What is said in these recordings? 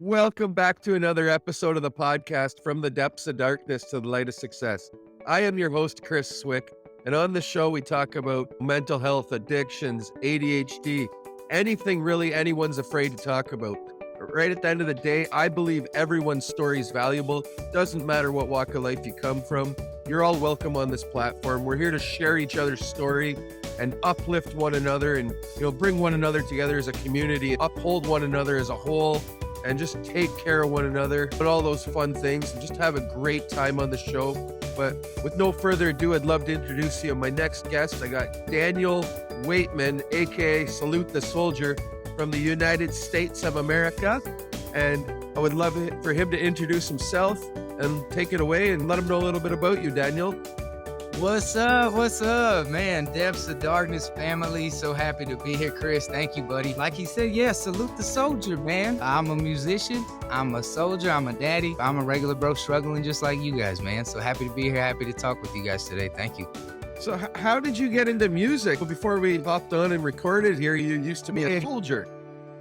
Welcome back to another episode of the podcast, From the Depths of Darkness to the Light of Success. I am your host, Chris Swick, and on the show we talk about mental health, addictions, ADHD, anything really anyone's afraid to talk about. Right at the end of the day, I believe everyone's story is valuable. Doesn't matter what walk of life you come from. You're all welcome on this platform. We're here to share each other's story and uplift one another and bring one another together as a community, uphold one another as a whole, and just take care of one another and all those fun things and just have a great time on the show. But with no further ado, I'd love to introduce you to my next guest. I got Daniel Waitman, aka Salute the Soldier, from the United States of America. And I would love it for him to introduce himself and take it away and let him know a little bit about you, Daniel. What's up? What's up, man? Depths of Darkness family. So happy to be here, Chris. Thank you, buddy. Like he said, yeah, salute the soldier, man. I'm a musician. I'm a soldier. I'm a daddy. I'm a regular bro struggling just like you guys, man. So happy to be here. Happy to talk with you guys today. Thank you. So how did you get into music? Before we hopped on and recorded here, you used to be a soldier.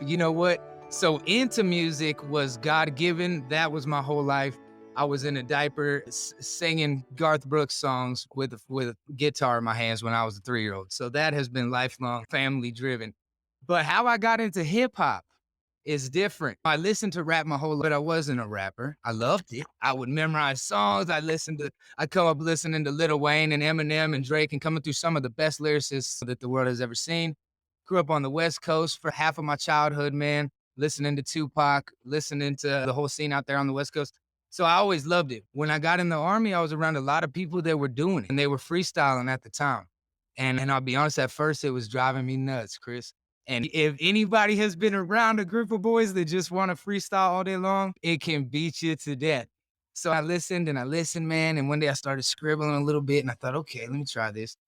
You know what? So into music was God-given. That was my whole life. I was in a diaper singing Garth Brooks songs with a guitar in my hands when I was a 3-year-old. So that has been lifelong family driven. But how I got into hip hop is different. I listened to rap my whole life, but I wasn't a rapper. I loved it. I would memorize songs. I come up listening to Lil Wayne and Eminem and Drake and coming through some of the best lyricists that the world has ever seen. Grew up on the West Coast for half of my childhood, man, listening to Tupac, listening to the whole scene out there on the West Coast. So I always loved it. When I got in the Army, I was around a lot of people that were doing it, and they were freestyling at the time. And I'll be honest, at first it was driving me nuts, Chris. And if anybody has been around a group of boys that just want to freestyle all day long, it can beat you to death. So I listened, man. And one day I started scribbling a little bit, and I thought, okay, let me try this.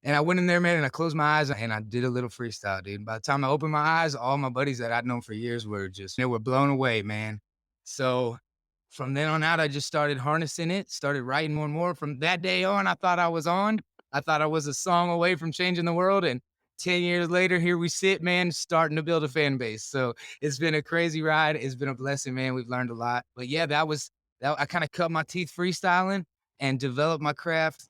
And I went in there, man, and I closed my eyes and I did a little freestyle, dude. By the time I opened my eyes, all my buddies that I'd known for years they were blown away, man. So from then on out, I just started harnessing it, started writing more and more. From that day on, I thought I was on. I thought I was a song away from changing the world. And 10 years later, here we sit, man, starting to build a fan base. So it's been a crazy ride. It's been a blessing, man. We've learned a lot. But yeah, that I kind of cut my teeth freestyling and developed my craft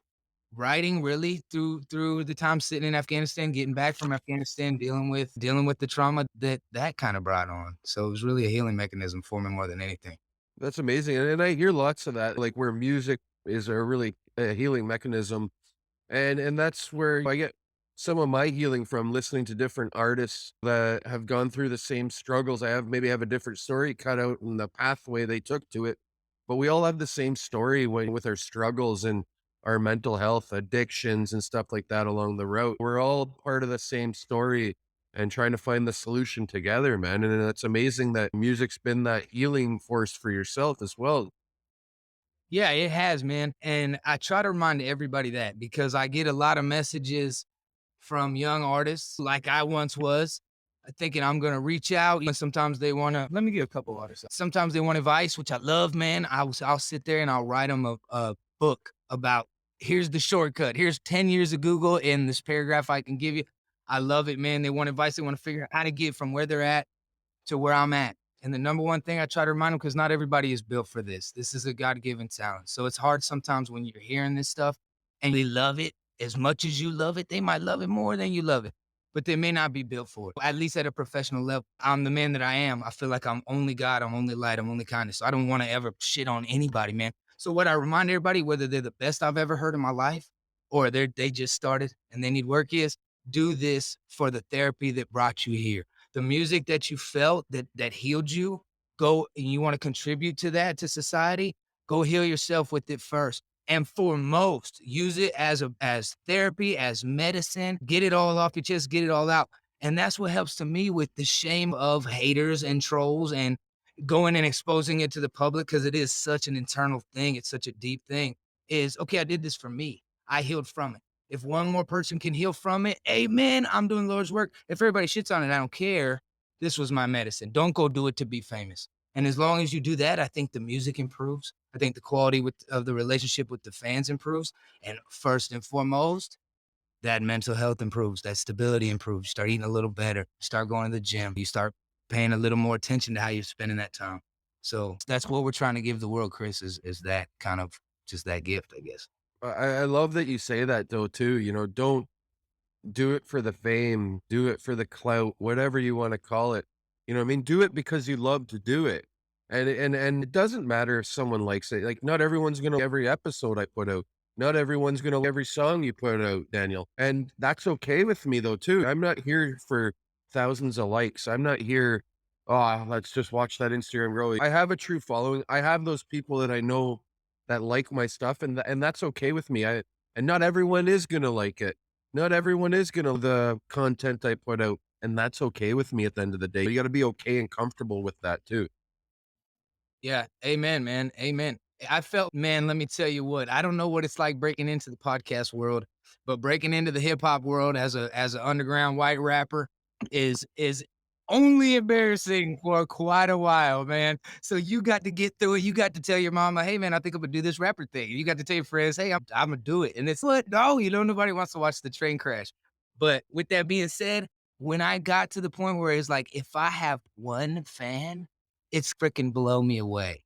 writing really through the time sitting in Afghanistan, getting back from Afghanistan, dealing with the trauma that kind of brought on. So it was really a healing mechanism for me more than anything. That's amazing. And I hear lots of that, like where music is a healing mechanism. And that's where I get some of my healing from, listening to different artists that have gone through the same struggles I have, maybe have a different story cut out in the pathway they took to it. But we all have the same story with our struggles and our mental health, addictions and stuff like that along the route. We're all part of the same story and trying to find the solution together, man. And it's amazing that music's been that healing force for yourself as well. Yeah, it has, man. And I try to remind everybody that because I get a lot of messages from young artists like I once was, thinking I'm going to reach out. And sometimes they want to, let me give a couple artists. Sometimes they want advice, which I love, man. I'll sit there and I'll write them a book about here's the shortcut. Here's 10 years of Google in this paragraph I can give you. I love it, man. They want advice. They want to figure out how to get from where they're at to where I'm at. And the number one thing I try to remind them, because not everybody is built for this. This is a God-given talent. So it's hard sometimes when you're hearing this stuff and they love it as much as you love it. They might love it more than you love it, but they may not be built for it. At least at a professional level, I'm the man that I am. I feel like I'm only God, I'm only light, I'm only kindness. So I don't want to ever shit on anybody, man. So what I remind everybody, whether they're the best I've ever heard in my life or they just started and they need work, is do this for the therapy that brought you here. The music that you felt that healed you, go and you want to contribute to that, to society, go heal yourself with it first. And foremost, use it as therapy, as medicine. Get it all off your chest, get it all out. And that's what helps to me with the shame of haters and trolls and going and exposing it to the public, because it is such an internal thing. It's such a deep thing. Is okay, I did this for me. I healed from it. If one more person can heal from it, amen, I'm doing the Lord's work. If everybody shits on it, I don't care. This was my medicine. Don't go do it to be famous. And as long as you do that, I think the music improves. I think the quality of the relationship with the fans improves. And first and foremost, that mental health improves, that stability improves. Start eating a little better, start going to the gym, you start paying a little more attention to how you're spending that time. So that's what we're trying to give the world, Chris, is that kind of just that gift, I guess. I love that you say that though too. Don't do it for the fame, do it for the clout, whatever you wanna call it. You know what I mean? Do it because you love to do it. And it doesn't matter if someone likes it. Like, not everyone's gonna every episode I put out. Not everyone's gonna every song you put out, Daniel. And that's okay with me though too. I'm not here for thousands of likes. I'm not here, "Oh, let's just watch that Instagram grow." I have a true following. I have those people that I know that like my stuff, and that's okay with me. And not everyone is gonna like it. Not everyone is gonna the content I put out, and that's okay with me at the end of the day. You gotta be okay and comfortable with that too. Yeah. Amen, man. Amen. I felt, man, let me tell you what, I don't know what it's like breaking into the podcast world, but breaking into the hip hop world as an underground white rapper is only embarrassing for quite a while, man. So you got to get through it. You got to tell your mama, hey man, I think I'm gonna do this rapper thing. You got to tell your friends, hey, I'm gonna do it. And it's what? No, nobody wants to watch the train crash. But with that being said, when I got to the point where it's like, if I have one fan, it's freaking blow me away.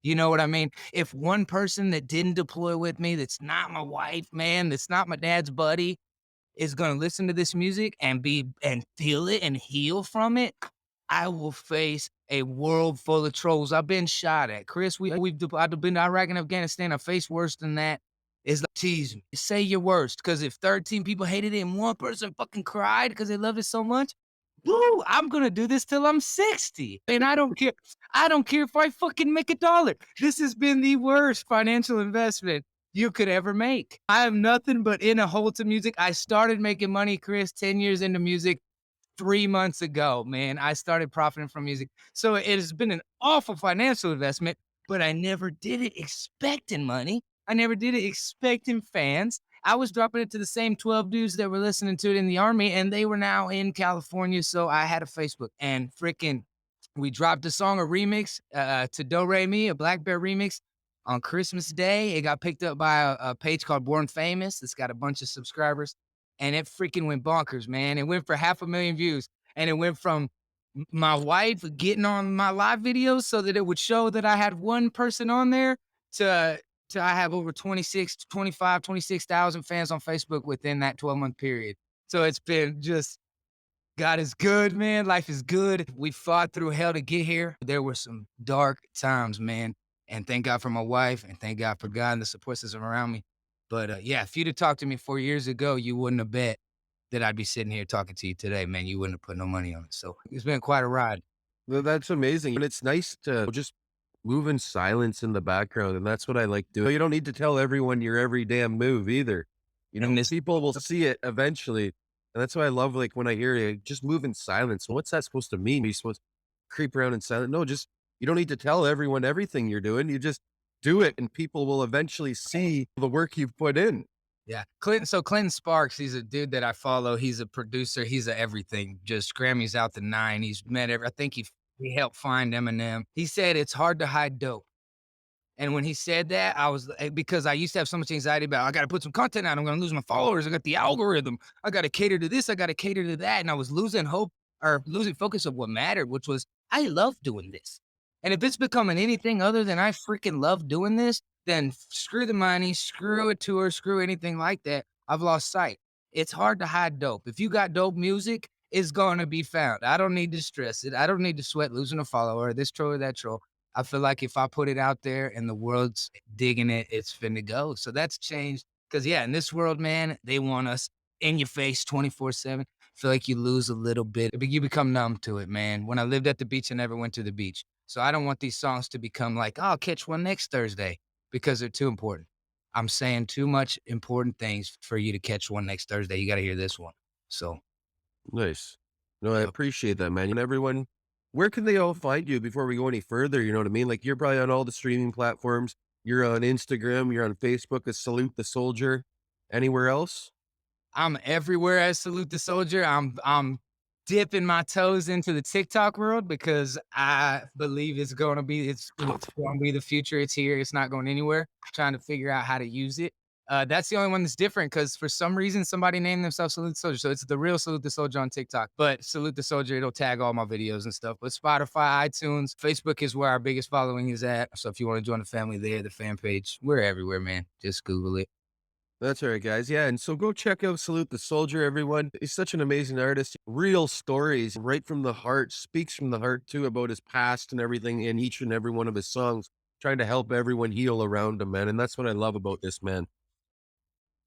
You know what I mean? If one person that didn't deploy with me, that's not my wife, man, that's not my dad's buddy, is gonna listen to this music and feel it and heal from it, I will face a world full of trolls. I've been shot at. Chris, I've been to Iraq and Afghanistan. I faced worse than that. It's like, tease me. Say your worst. Cause if 13 people hated it and one person fucking cried because they love it so much, woo, I'm gonna do this till I'm 60. And I don't care. I don't care if I fucking make $1. This has been the worst financial investment you could ever make. I am nothing but in a hole to music. I started making money, Chris, 10 years into music 3 months ago, man. I started profiting from music. So it has been an awful financial investment, but I never did it expecting money. I never did it expecting fans. I was dropping it to the same 12 dudes that were listening to it in the army, and they were now in California. So I had a Facebook and freaking, we dropped a song, a remix to Do Re Mi, a Black Bear remix on Christmas Day. It got picked up by a page called Born Famous. It's got a bunch of subscribers, and it freaking went bonkers, man. It went for 500,000 views, and it went from my wife getting on my live videos so that it would show that I had one person on there to I have over 26, 25, 26,000 fans on Facebook within that 12-month period. So it's been just, God is good, man. Life is good. We fought through hell to get here. There were some dark times, man. And thank God for my wife, and thank God for God and the support system around me. But yeah, if you'd have talked to me 4 years ago, you wouldn't have bet that I'd be sitting here talking to you today, man. You wouldn't have put no money on it. So it's been quite a ride. Well, that's amazing, and it's nice to just move in silence in the background, and that's what I like doing. You don't need to tell everyone your every damn move either. And this, People will see it eventually, and that's why I love, like, when I hear you, just move in silence. What's that supposed to mean? Are you supposed to creep around in silence? No, just you don't need to tell everyone everything you're doing. You just do it, and people will eventually see the work you've put in. yeah. Clinton Sparks, he's a dude that I follow. He's a producer. He's a everything. Just Grammys out the nine. He's met I think he helped find Eminem. He said it's hard to hide dope. And when he said that, I was because I used to have so much anxiety about I got to put some content out. I'm going to lose my followers. I got the algorithm. I got to cater to this. I got to cater to that. And I was losing hope or losing focus of what mattered, which was I love doing this. And if it's becoming anything other than I freaking love doing this, then screw the money, screw a tour, screw anything like that. I've lost sight. It's hard to hide dope. If you got dope music, it's going to be found. I don't need to stress it. I don't need to sweat losing a follower, this troll or that troll. I feel like if I put it out there and the world's digging it, it's finna go. So that's changed. Cause yeah, in this world, man, they want us in your face 24/7. Feel like you lose a little bit, but you become numb to it, man. When I lived at the beach, I never went to the beach. So I don't want these songs to become like, oh, I'll catch one next Thursday because they're too important. I'm saying too much important things for you to catch one next Thursday. You got to hear this one. So, Nice. No, I yep. appreciate that, man. And everyone, where can they all find you before we go any further? You know what I mean? Like, you're probably on all the streaming platforms. You're on Instagram. You're on Facebook as Salute the Soldier. Anywhere else? I'm everywhere as Salute the Soldier. I'm dipping my toes into the TikTok world because I believe it's gonna be the future. It's here. It's not going anywhere. Trying to figure out how to use it. That's the only one that's different because for some reason somebody named themselves Salute the Soldier. So it's the real Salute the Soldier on TikTok. But Salute the Soldier, it'll tag all my videos and stuff. But Spotify, iTunes, Facebook is where our biggest following is at. So if you want to join the family there, the fan page, we're everywhere, man. Just Google it. That's all right, guys. Yeah, and so go check out Salute the Soldier, everyone. He's such an amazing artist. Real stories, right from the heart, speaks from the heart too about his past and everything in each and every one of his songs, trying to help everyone heal around him, man. And that's what I love about this man.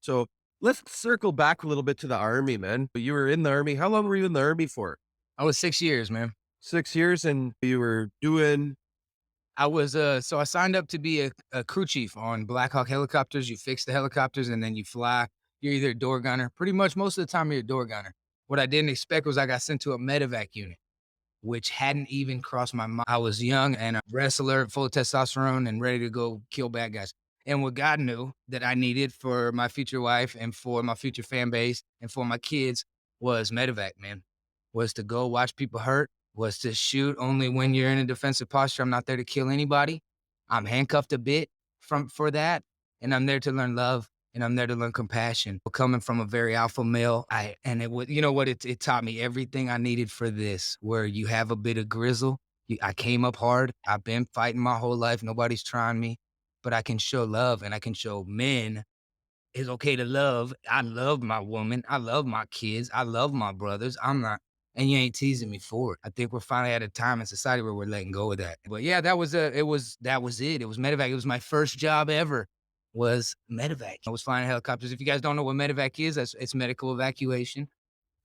So let's circle back a little bit to the army, man. You were in the army. How long were you in the army for? I was 6 years, man. 6 years, and you were doing. I was so I signed up to be a crew chief on Black Hawk helicopters. You fix the helicopters and then you fly. You're either a door gunner. Pretty much most of the time you're a door gunner. What I didn't expect was I got sent to a medevac unit, which hadn't even crossed my mind. I was young and a wrestler, full of testosterone and ready to go kill bad guys. And what God knew that I needed for my future wife and for my future fan base and for my kids was medevac, man. Was to go watch people hurt, was to shoot only when you're in a defensive posture. I'm not there to kill anybody. I'm handcuffed a bit for that, and I'm there to learn love and I'm there to learn compassion. Coming from a very alpha male, it would, you know what, it taught me everything I needed for this, where you have a bit of grizzle. I came up hard. I've been fighting my whole life. Nobody's trying me, but I can show love and I can show men it's okay to love. I love my woman. I love my kids. I love my brothers. I'm not, and you ain't teasing me for it. I think we're finally at a time in society where we're letting go of that. But yeah, that was it. It was medevac. It was my first job ever was medevac. I was flying helicopters. If you guys don't know what medevac is, it's medical evacuation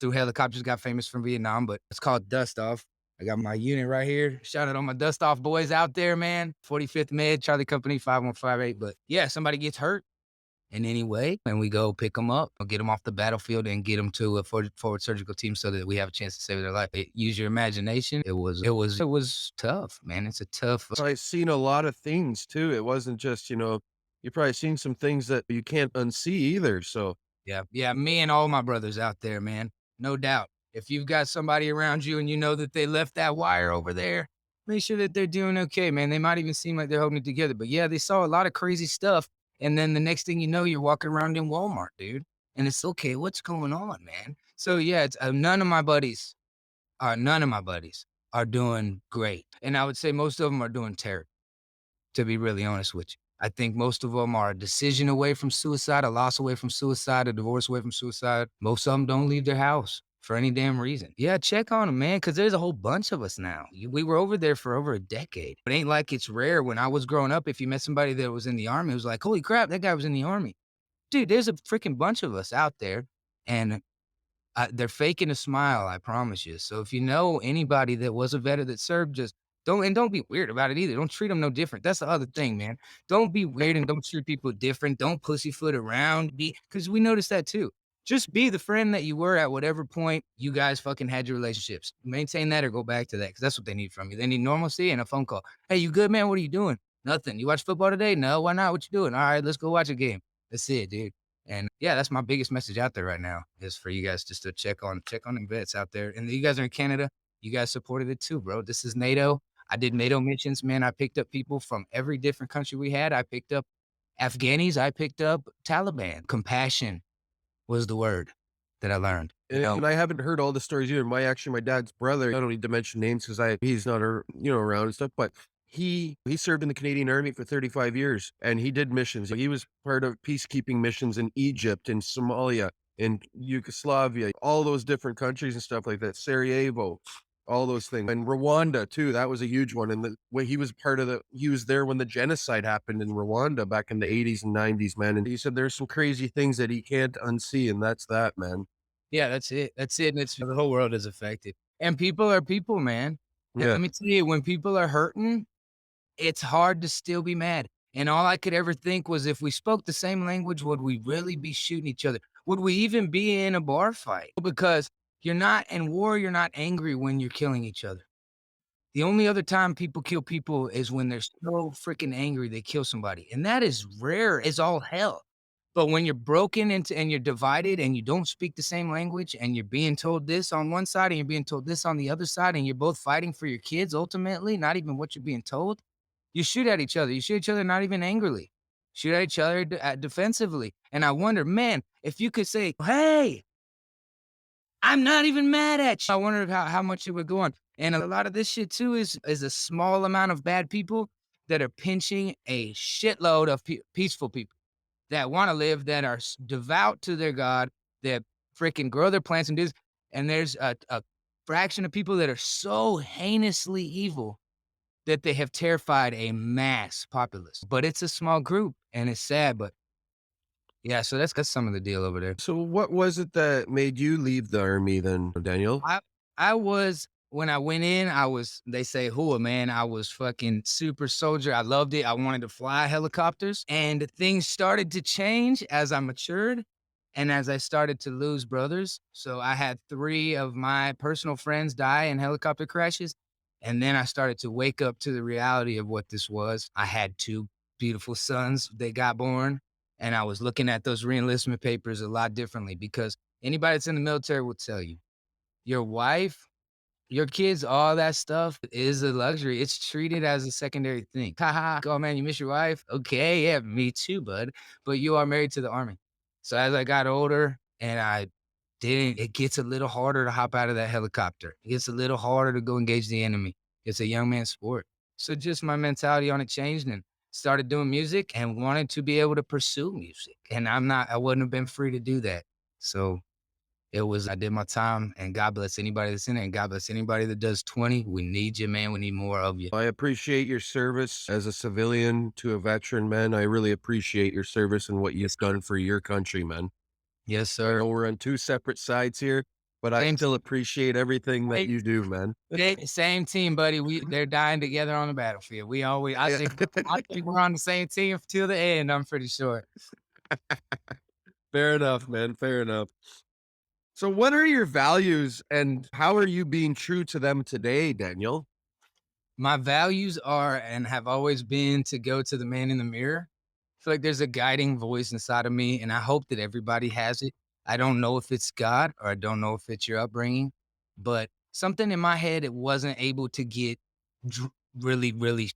through helicopters. Got famous from Vietnam, but it's called dust off. I got my unit right here. Shout out on my dust off boys out there, man. 45th Med, Charlie Company 5158. But yeah, somebody gets hurt in any way, and we go pick them up or get them off the battlefield and get them to a forward surgical team so that we have a chance to save their life. Use your imagination. It was tough, man. It's a tough. So I've seen a lot of things too. It wasn't just, you've probably seen some things that you can't unsee either. So Yeah. Me and all my brothers out there, man. No doubt. If you've got somebody around you and you know that they left that wire over there, make sure that they're doing okay, man. They might even seem like they're holding it together, but yeah, they saw a lot of crazy stuff. And then the next thing you know, you're walking around in Walmart, dude. And it's okay. What's going on, man? So yeah, it's none of my buddies are doing great. And I would say most of them are doing terrible, to be really honest with you. I think most of them are a decision away from suicide, a loss away from suicide, a divorce away from suicide. Most of them don't leave their house for any damn reason. Yeah, check on them, man, because there's a whole bunch of us now. We were over there for over a decade. It ain't like it's rare. When I was growing up, if you met somebody that was in the army, it was like, holy crap, that guy was in the army. Dude, there's a freaking bunch of us out there, and they're faking a smile, I promise you. So if you know anybody that was a vet that served, just don't be weird about it either. Don't treat them no different. That's the other thing, man. Don't be weird and don't treat people different. Don't pussyfoot around. Because we noticed that too. Just be the friend that you were at whatever point you guys fucking had your relationships. Maintain that or go back to that because that's what they need from you. They need normalcy and a phone call. Hey, you good, man? What are you doing? Nothing. You watch football today? No, why not? What you doing? All right, let's go watch a game. That's it, dude. And yeah, that's my biggest message out there right now is for you guys just to check on them vets out there. And you guys are in Canada. You guys supported it too, bro. This is NATO. I did NATO missions, man. I picked up people from every different country we had. I picked up Afghanis. I picked up Taliban. Compassion was the word that I learned. and I haven't heard all the stories either. My dad's brother, I don't need to mention names because he's not around and stuff, but he served in the Canadian Army for 35 years and he did missions. He was part of peacekeeping missions in Egypt, in Somalia, in Yugoslavia, all those different countries and stuff like that. Sarajevo, all those things. And Rwanda too, that was a huge one. And the way he was he was there when the genocide happened in Rwanda back in the 80s and 90s, man. And he said there's some crazy things that he can't unsee, and that's that, man. Yeah, that's it. That's it. And it's the whole world is affected. And people are people, man. And Yeah. let me tell you, when people are hurting, it's hard to still be mad. And all I could ever think was if we spoke the same language, would we really be shooting each other? Would we even be in a bar fight? Because you're not in war, you're not angry when you're killing each other. The only other time people kill people is when they're so freaking angry they kill somebody. And that is rare as all hell. But when you're broken into and you're divided and you don't speak the same language and you're being told this on one side and you're being told this on the other side and you're both fighting for your kids ultimately, not even what you're being told, you shoot at each other. You shoot each other not even angrily. shoot at each other defensively. And I wonder, man, if you could say, "Hey, I'm not even mad at you." I wondered how much it would go on. And a lot of this shit too is a small amount of bad people that are pinching a shitload of peaceful people that want to live, that are devout to their God, that freaking grow their plants and do this. And there's a fraction of people that are so heinously evil that they have terrified a mass populace. But it's a small group, and it's sad. But yeah, so that's some of the deal over there. So what was it that made you leave the army then, Daniel? I I was when I went in, I was they say "Hua," man. I was fucking super soldier. I loved it. I wanted to fly helicopters, and things started to change as I matured and as I started to lose brothers. So I had 3 of my personal friends die in helicopter crashes, and then I started to wake up to the reality of what this was. I had 2 beautiful sons. They got born, and I was looking at those reenlistment papers a lot differently because anybody that's in the military will tell you your wife, your kids, all that stuff is a luxury. It's treated as a secondary thing. "Ha oh man, you miss your wife? Okay, yeah, me too, bud. But you are married to the army." So as I got older and I didn't it gets a little harder to hop out of that helicopter. It gets a little harder to go engage the enemy. It's a young man's sport. So just my mentality on it changed and started doing music and wanted to be able to pursue music. And I wouldn't have been free to do that. So it was I did my time, and God bless anybody that's in it, and God bless anybody that does 20. We need you, man. We need more of you. I appreciate your service as a civilian to a veteran, man. I really appreciate your service and what you've done for your country, man. Yes, I sir. know we're on two separate sides here, but I Same still appreciate everything that same you do, man. same team, buddy. They're dying together on the battlefield. We always Yeah. I think we're on the same team till the end, I'm pretty sure. Fair enough, man. Fair enough. So what are your values and how are you being true to them today, Daniel? My values are and have always been to go to the man in the mirror. I feel like there's a guiding voice inside of me, and I hope that everybody has it. I don't know if it's God or I don't know if it's your upbringing, but something in my head it wasn't able to get dr- really, really,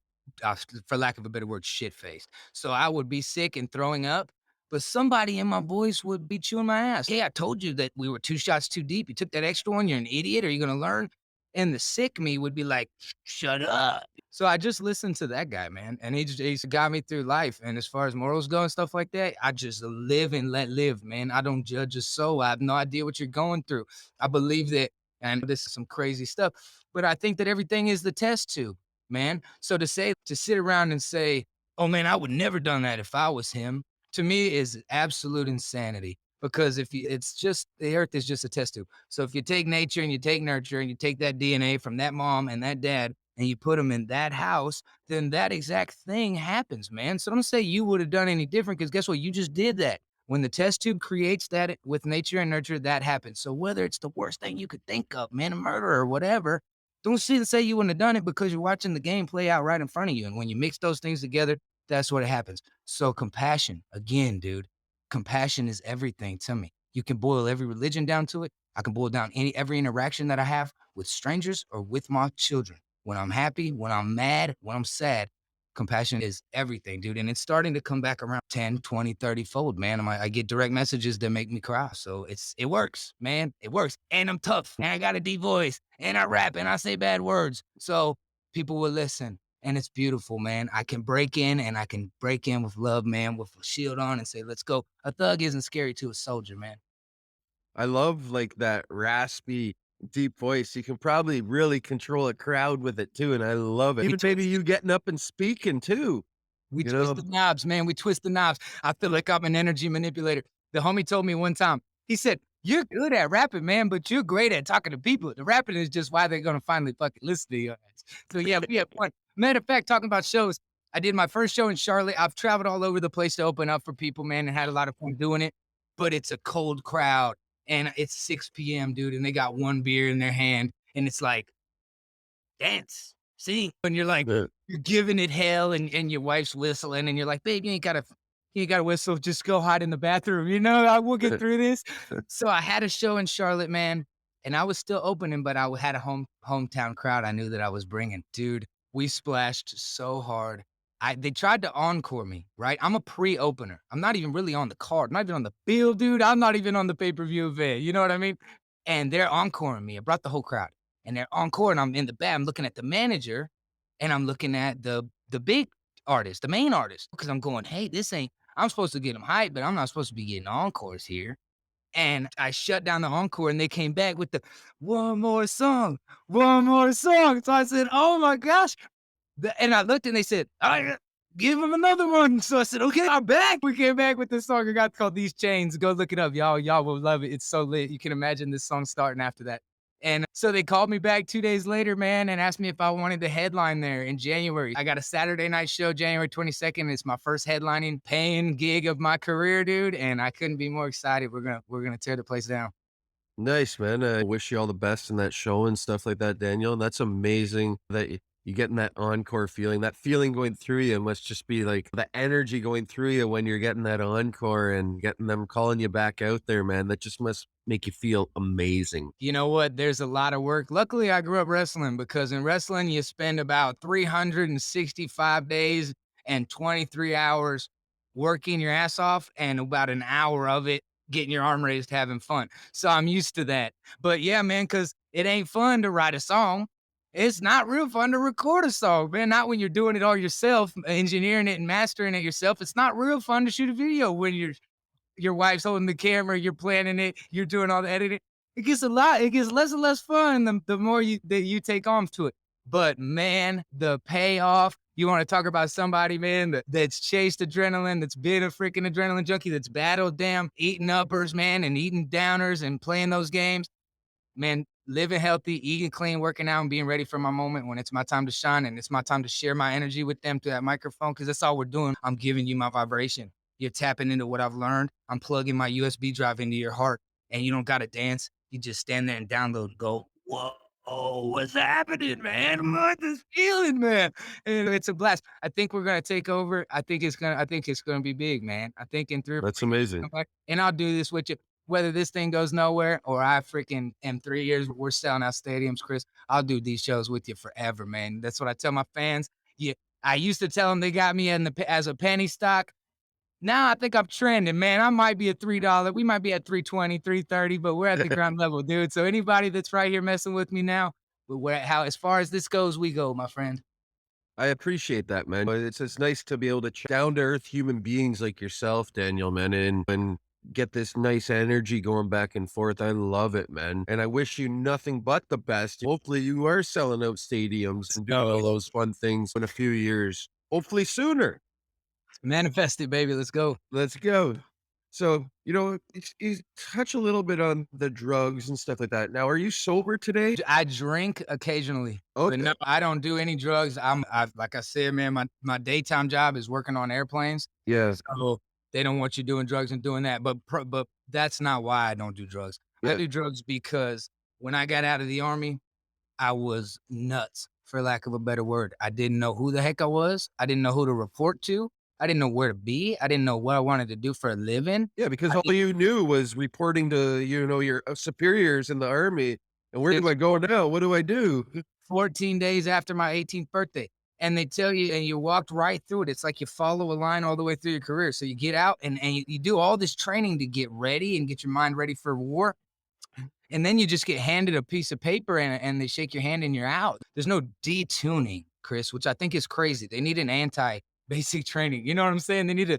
for lack of a better word, shit faced. So I would be sick and throwing up, but somebody in my voice would be chewing my ass. Hey, I told you that we were 2 shots too deep. You took that extra one. You're an idiot. Are you going to learn? And the sick me would be like, "Shut up." So I just listened to that guy, man, and he's got me through life, and as far as morals go and stuff like that, I just live and let live, man. I don't judge a soul. I have no idea what you're going through. I believe that and this is some crazy stuff, but I think that everything is the test tube, man. So to sit around and say, "Oh, man, I would never done that if I was him," to me is absolute insanity because if you it's just the earth is just a test tube. So if you take nature and you take nurture and you take that DNA from that mom and that dad and you put them in that house, then that exact thing happens, man. So don't say you would have done any different because guess what? You just did that. When the test tube creates that with nature and nurture, that happens. So whether it's the worst thing you could think of, man, a murder or whatever, don't say you wouldn't have done it because you're watching the game play out right in front of you. And when you mix those things together, that's what happens. So compassion, again, dude, compassion is everything to me. You can boil every religion down to it. I can boil down every interaction that I have with strangers or with my children. When I'm happy, when I'm mad, when I'm sad, compassion is everything, dude. And it's starting to come back around 10, 20, 30 fold, man. I get direct messages that make me cry. So it works, man. It works. And I'm tough. And I got a deep voice. And I rap and I say bad words. So people will listen. And it's beautiful, man. I can break in and I can break in with love, man, with a shield on and say, let's go. A thug isn't scary to a soldier, man. I love like that raspy, deep voice. You can probably really control a crowd with it too, and I love it. We Even maybe you getting up and speaking too, We you twist know? the knobs, man. We twist the knobs. I feel like I'm an energy manipulator. The homie told me one time, he said, "You're good at rapping, man, but you're great at talking to people. The rapping is just why they're gonna finally fucking listen to you." So yeah, we have fun. Matter of fact, talking about shows, I did my first show in Charlotte. I've traveled all over the place to open up for people, man, and had a lot of fun doing it. But it's a cold crowd, and it's 6 p.m., dude, and they got one beer in their hand, and it's like dance, sing. And you're like, Yeah. you're giving it hell and your wife's whistling and you're like, babe, you ain't gotta whistle. Just go hide in the bathroom. I will get through this. So I had a show in Charlotte, man, and I was still opening, but I had a hometown crowd I knew that I was bringing. Dude, we splashed so hard. They tried to encore me, right? I'm a pre-opener. I'm not even really on the card. I'm not even on the field, dude. I'm not even on the pay-per-view event. You know what I mean? And they're encoring me. I brought the whole crowd. And they're encore, and I'm in the back. I'm looking at the manager, and I'm looking at the big artist, the main artist, because I'm going, hey, this ain't. I'm supposed to get them hyped, but I'm not supposed to be getting encores here. And I shut down the encore, and they came back with the one more song, one more song. So I said, oh my gosh, and I looked and they said, give him another one. So I said, okay, I'm back. We came back with this song. I got called These Chains. Go look it up. Y'all will love it. It's so lit. You can imagine this song starting after that. And so they called me back 2 days later, man, and asked me if I wanted to headline there in January. I got a Saturday night show, January 22nd. It's my first headlining paying gig of my career, dude. And I couldn't be more excited. We're gonna tear the place down. Nice, man. I wish you all the best in that show and stuff like that, Daniel. And that's amazing that you getting that encore feeling. That feeling going through you must just be like the energy going through you when you're getting that encore and getting them calling you back out there, man. That just must make you feel amazing. You know what? There's a lot of work. Luckily, I grew up wrestling because in wrestling, you spend about 365 days and 23 hours working your ass off and about an hour of it getting your arm raised, having fun. So I'm used to that. But yeah, man, because it ain't fun to write a song. It's not real fun to record a song, man. Not when you're doing it all yourself, engineering it and mastering it yourself. It's not real fun to shoot a video when your wife's holding the camera, you're planning it, you're doing all the editing. It gets less and less fun the more you take on to it. But man, the payoff, you want to talk about somebody, man, that's chased adrenaline, that's been a freaking adrenaline junkie, that's battled damn eating uppers, man, and eating downers and playing those games. Man, living healthy, eating clean, working out, and being ready for my moment when it's my time to shine and it's my time to share my energy with them through that microphone, because that's all we're doing. I'm giving you my vibration. You're tapping into what I've learned. I'm plugging my USB drive into your heart, and you don't got to dance. You just stand there and download and go, whoa. Oh, what's happening, man? What this feeling, man? And it's a blast. I think we're gonna take over. I think it's gonna be big, man. I think in 3 or 4 That's years, amazing. come back, and I'll do this with you whether this thing goes nowhere or I freaking am 3 years, we're selling out stadiums, Chris, I'll do these shows with you forever, man. That's what I tell my fans. Yeah, I used to tell them they got me as a penny stock. Now I think I'm trending, man. I might be at $3. We might be at 320, 330, but we're at the ground level, dude. So anybody that's right here messing with me now, how as far as this goes, we go, my friend. I appreciate that, man. But it's nice to be able to down to earth human beings like yourself, Daniel, man, and get this nice energy going back and forth. I love it, man. And I wish you nothing but the best. Hopefully you are selling out stadiums and doing all those fun things in a few years. Hopefully sooner. Manifest it, baby. Let's go. Let's go. So, you touch a little bit on the drugs and stuff like that. Now, are you sober today? I drink occasionally, but Okay. no, I don't do any drugs. Like I said, man, my daytime job is working on airplanes, Yeah. so they don't want you doing drugs and doing that. But that's not why I don't do drugs. I Yeah. do drugs because when I got out of the army, I was nuts, for lack of a better word. I didn't know who the heck I was. I didn't know who to report to. I didn't know where to be. I didn't know what I wanted to do for a living. Yeah, because I all did you knew was reporting to, your superiors in the army. And where it do I go now? What do I do? 14 days after my 18th birthday. And they tell you, and you walked right through it. It's like you follow a line all the way through your career. So you get out and you do all this training to get ready and get your mind ready for war. And then you just get handed a piece of paper and they shake your hand and you're out. There's no detuning, Chris, which I think is crazy. They need an anti basic training. You know what I'm saying? They need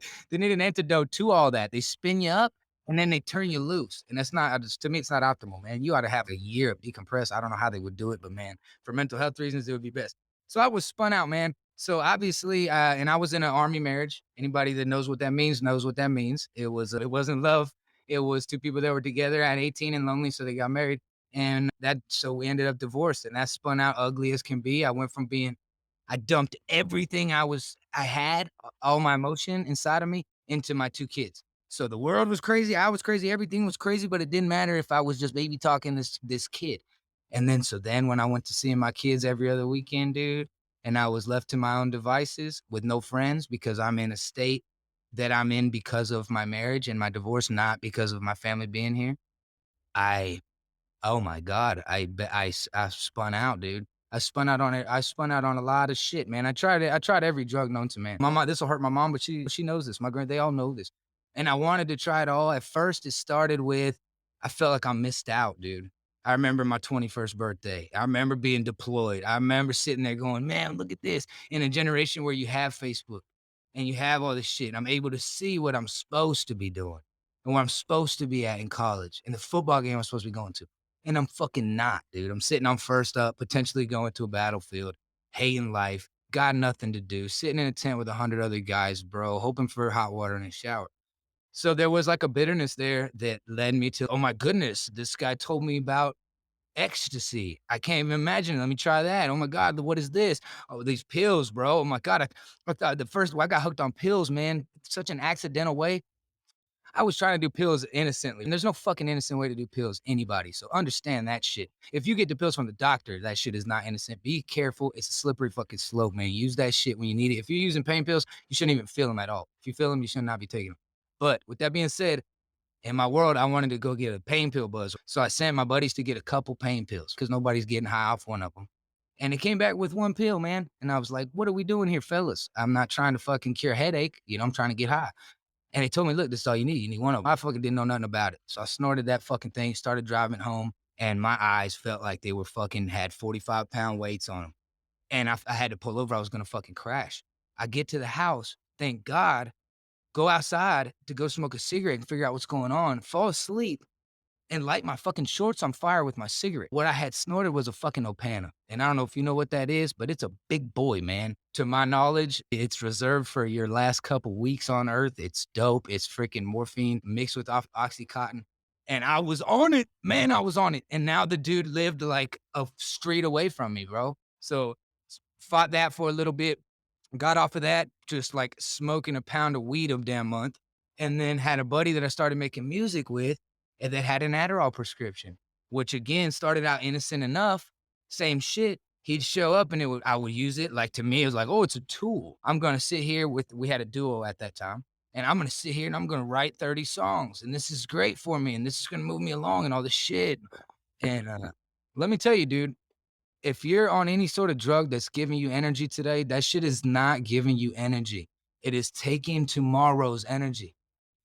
an antidote to all that. They spin you up and then they turn you loose. And that's not to me, it's not optimal, man. You ought to have a year of decompress. I don't know how they would do it, but man, for mental health reasons, it would be best. So I was spun out, man. So obviously, and I was in an army marriage. Anybody that knows what that means knows what that means. It wasn't love. It was two people that were together at 18 and lonely, so they got married. And so we ended up divorced, and that spun out ugly as can be. I dumped everything I had, all my emotion inside of me into my two kids. So the world was crazy. I was crazy. Everything was crazy, but it didn't matter if I was just baby talking this kid. And then when I went to seeing my kids every other weekend, dude, and I was left to my own devices with no friends because I'm in a state that I'm in because of my marriage and my divorce, not because of my family being here. I Oh my God, I spun out, dude. I spun out on it. I spun out on a lot of shit, man. I tried it. I tried every drug known to man. My mom, this will hurt my mom, but she knows this. My grand, they all know this. And I wanted to try it all. At first, it started with I felt like I missed out, dude. I remember my 21st birthday. I remember being deployed. I remember sitting there going, man, look at this. In a generation where you have Facebook and you have all this shit, I'm able to see what I'm supposed to be doing and where I'm supposed to be at in college and the football game I'm supposed to be going to. And I'm fucking not, dude. I'm sitting on first up, potentially going to a battlefield, hating life, got nothing to do, sitting in a tent with 100 other guys, bro, hoping for hot water and a shower. So there was like a bitterness there that led me to, oh my goodness, this guy told me about ecstasy. I can't even imagine. Let me try that. Oh my God, what is this? Oh, these pills, bro. Oh my God. I thought I got hooked on pills, man. Such an accidental way. I was trying to do pills innocently, and there's no fucking innocent way to do pills, anybody. So understand that shit. If you get the pills from the doctor, that shit is not innocent. Be careful. It's a slippery fucking slope, man. Use that shit when you need it. If you're using pain pills, you shouldn't even feel them at all. If you feel them, you should not be taking them. But with that being said, in my world, I wanted to go get a pain pill buzz. So I sent my buddies to get a couple pain pills because nobody's getting high off one of them. And it came back with one pill, man. And I was like, what are we doing here, fellas? I'm not trying to fucking cure a headache. I'm trying to get high. And they told me, look, this is all you need. You need one of them. I fucking didn't know nothing about it. So I snorted that fucking thing, started driving home, and my eyes felt like they were fucking had 45-pound weights on them. And I had to pull over. I was going to fucking crash. I get to the house, thank God, go outside to go smoke a cigarette and figure out what's going on, fall asleep, and light my fucking shorts on fire with my cigarette. What I had snorted was a fucking Opana. And I don't know if you know what that is, but it's a big boy, man. To my knowledge, it's reserved for your last couple weeks on Earth. It's dope. It's freaking morphine mixed with Oxycontin. And I was on it, man. I was on it. And now the dude lived like a street away from me, bro. So fought that for a little bit, got off of that, just like smoking a pound of weed a damn month, and then had a buddy that I started making music with and that had an Adderall prescription, which again started out innocent enough. Same shit. He'd show up and I would use it. Like to me, it was like, oh, it's a tool. I'm gonna sit here we had a duo at that time, and I'm gonna sit here and I'm gonna write 30 songs, and this is great for me, and this is gonna move me along and all this shit. And let me tell you, dude, if you're on any sort of drug that's giving you energy today, that shit is not giving you energy. It is taking tomorrow's energy.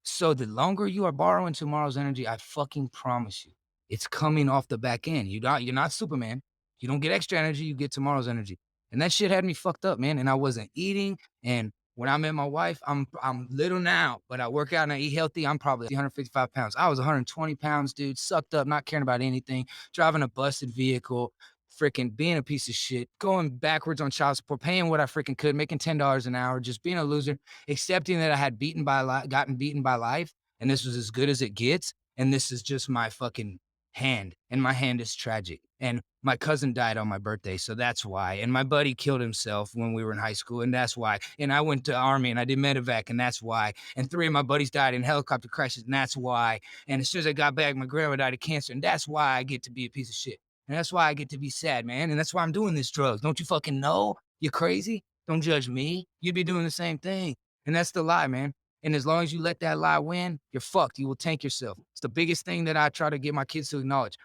So the longer you are borrowing tomorrow's energy, I fucking promise you, it's coming off the back end. You're not Superman. You don't get extra energy, you get tomorrow's energy. And that shit had me fucked up, man. And I wasn't eating. And when I met my wife, I'm little now, but I work out and I eat healthy. I'm probably 155 pounds. I was 120 pounds, dude, sucked up, not caring about anything, driving a busted vehicle, freaking being a piece of shit, going backwards on child support, paying what I freaking could, making $10 an hour, just being a loser, accepting that I had gotten beaten by life, and this was as good as it gets, and this is just my fucking hand, and my hand is tragic. And my cousin died on my birthday, so that's why. And my buddy killed himself when we were in high school, and that's why. And I went to Army and I did medevac, and that's why. And 3 of my buddies died in helicopter crashes, and that's why. And as soon as I got back, my grandma died of cancer, and that's why I get to be a piece of shit. And that's why I get to be sad, man. And that's why I'm doing this drugs. Don't you fucking know? You're crazy. Don't judge me. You'd be doing the same thing. And that's the lie, man. And as long as you let that lie win, you're fucked. You will tank yourself. It's the biggest thing that I try to get my kids to acknowledge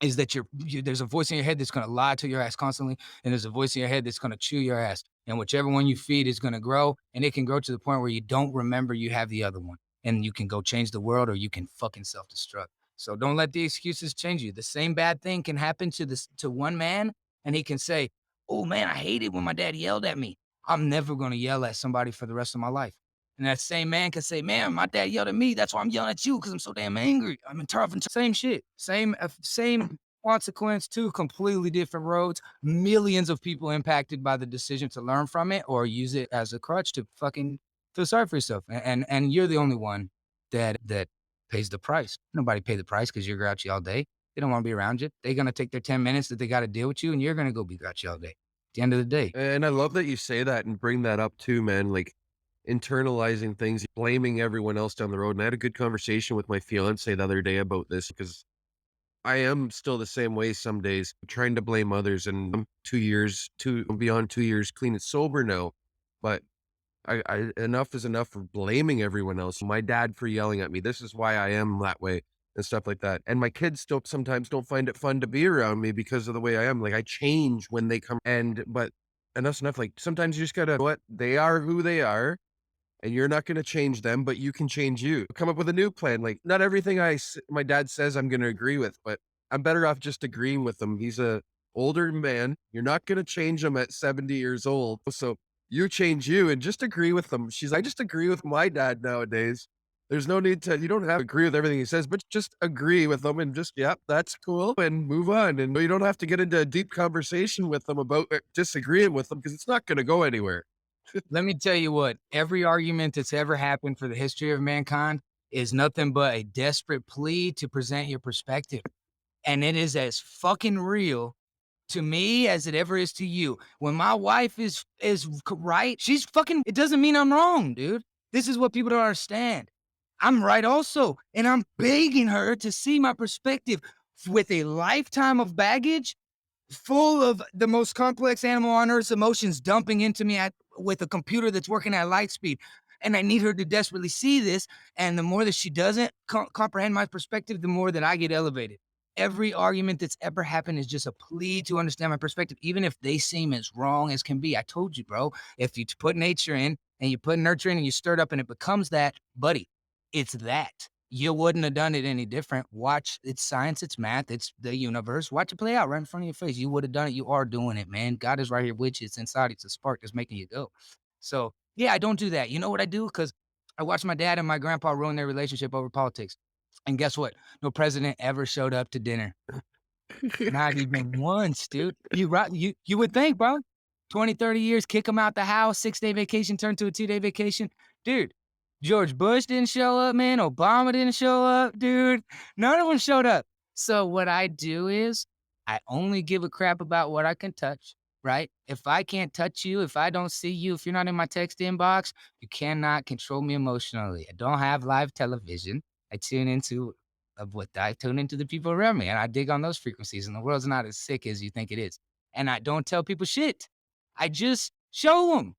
is that there's a voice in your head that's going to lie to your ass constantly, and there's a voice in your head that's going to chew your ass. And whichever one you feed is going to grow, and it can grow to the point where you don't remember you have the other one, and you can go change the world, or you can fucking self-destruct. So don't let the excuses change you. The same bad thing can happen to one man, and he can say, "Oh man, I hated when my dad yelled at me. I'm never going to yell at somebody for the rest of my life." And that same man can say, "Man, my dad yelled at me. That's why I'm yelling at you because I'm so damn angry. I'm in tough and same shit, same consequence, two completely different roads. Millions of people impacted by the decision to learn from it or use it as a crutch to fucking feel sorry for yourself. And you're the only one that pays the price. Nobody pay the price because you're grouchy all day. They don't want to be around you. They're gonna take their 10 minutes that they got to deal with you, and you're gonna go be grouchy all day. At the end of the day. And I love that you say that and bring that up too, man. Like internalizing things, blaming everyone else down the road. And I had a good conversation with my fiance the other day about this because I am still the same way some days, trying to blame others. And I'm 2 years, beyond 2 years clean and sober now. But I enough is enough of blaming everyone else. My dad for yelling at me. This is why I am that way. and stuff like that. And my kids don't sometimes don't find it fun to be around me because of the way I am. Like I change when they come but enough's enough. Like sometimes you just gotta what they are who they are and you're not gonna change them, but you can change you. Come up with a new plan. Like not everything my dad says I'm gonna agree with, but I'm better off just agreeing with him. He's a older man. You're not gonna change him at 70 years old. So you change you and just agree with him. I just agree with my dad nowadays. There's no need to, you don't have to agree with everything he says, but just agree with him and just, yep, that's cool and move on. And you don't have to get into a deep conversation with them about disagreeing with them because it's not going to go anywhere. Let me tell you what, every argument that's ever happened for the history of mankind is nothing but a desperate plea to present your perspective. And it is as fucking real to me as it ever is to you. When my wife is right, she's fucking it doesn't mean I'm wrong, dude. This is what people don't understand. I'm right also, and I'm begging her to see my perspective with a lifetime of baggage full of the most complex animal on earth's emotions dumping into me with a computer that's working at light speed. And I need her to desperately see this. And the more that she doesn't comprehend my perspective, the more that I get elevated. Every argument that's ever happened is just a plea to understand my perspective, even if they seem as wrong as can be. I told you, bro, if you put nature in and you put nurture in and you stir it up and it becomes that, buddy, it's that. You wouldn't have done it any different. Watch, it's science, it's math, it's the universe. Watch it play out right in front of your face. You would have done it. You are doing it, man. God is right here with you. It's inside. It's a spark that's making you go. So, yeah, I don't do that. You know what I do? Because I watched my dad and my grandpa ruin their relationship over politics. And guess what? No president ever showed up to dinner. Not even once, dude. You would think, bro. 20, 30 years, kick them out the house, 6-day vacation turned to a 2-day vacation. Dude, George Bush didn't show up, man. Obama didn't show up, dude. None of them showed up. So what I do is I only give a crap about what I can touch, right? If I can't touch you, if I don't see you, if you're not in my text inbox, you cannot control me emotionally. I don't have live television. I tune into I tune into the people around me and I dig on those frequencies, and the world's not as sick as you think it is. And I don't tell people shit. I just show them.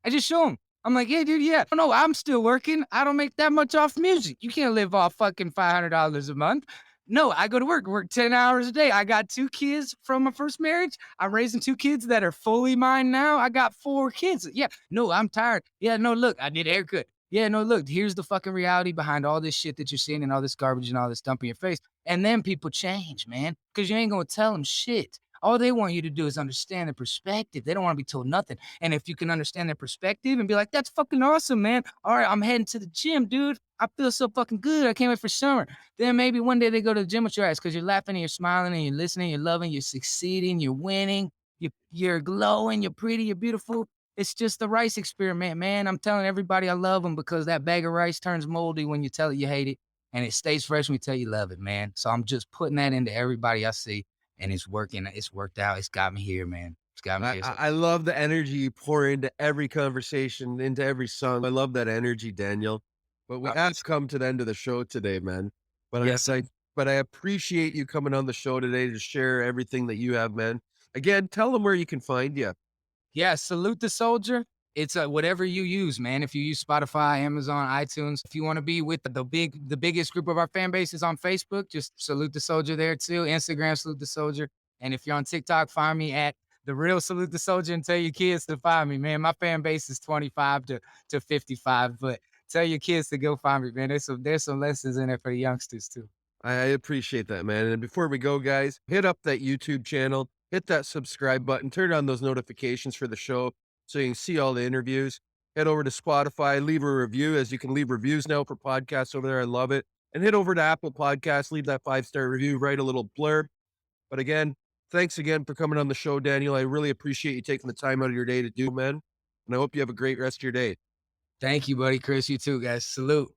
I just show them. I'm like, "Yeah, dude, yeah. No, I'm still working. I don't make that much off music. You can't live off fucking $500 a month." No, I go to work 10 hours a day. I got 2 kids from my first marriage. I'm raising 2 kids that are fully mine now. I got 4 kids. Yeah, no, I'm tired. Yeah, no, look, I did a haircut. Yeah, no, look, here's the fucking reality behind all this shit that you're seeing and all this garbage and all this dump in your face. And then people change, man, because you ain't gonna tell them shit. All they want you to do is understand the perspective. They don't want to be told nothing. And if you can understand their perspective and be like, that's fucking awesome, man. All right, I'm heading to the gym, dude. I feel so fucking good. I can't wait for summer. Then maybe one day they go to the gym with your ass because you're laughing and you're smiling and you're listening, you're loving, you're succeeding, you're winning, you're glowing, you're pretty, you're beautiful. It's just the rice experiment, man. I'm telling everybody I love them because that bag of rice turns moldy when you tell it you hate it, and it stays fresh when you tell you love it, man. So I'm just putting that into everybody I see, and it's working. It's worked out. It's got me here, man. It's got me I, here. I So I love the energy you pour into every conversation, into every song. I love that energy, Daniel. But we have come to the end of the show today, man. But yes, I appreciate you coming on the show today to share everything that you have, man. Again, tell them where you can find you. yeah, salute the soldier. It's whatever you use, man. If you use Spotify, Amazon, iTunes, if you want to be with the biggest group of our fan base is on Facebook, just salute the soldier there too. Instagram, salute the soldier. And if you're on TikTok, find me at the real salute the soldier and tell your kids to find me, man. My fan base is 25 to 55, but tell your kids to go find me, man. There's some lessons in there for the youngsters too. I appreciate that, man. And before we go, guys, hit up that YouTube channel, hit that subscribe button, turn on those notifications for the show so you can see all the interviews. Head over to Spotify, leave a review, as you can leave reviews now for podcasts over there. I love it. And head over to Apple Podcasts, leave that 5-star review, write a little blurb. But again, thanks again for coming on the show, Daniel. I really appreciate you taking the time out of your day to do, man. And I hope you have a great rest of your day. Thank you, buddy. Chris, you too, guys. Salute.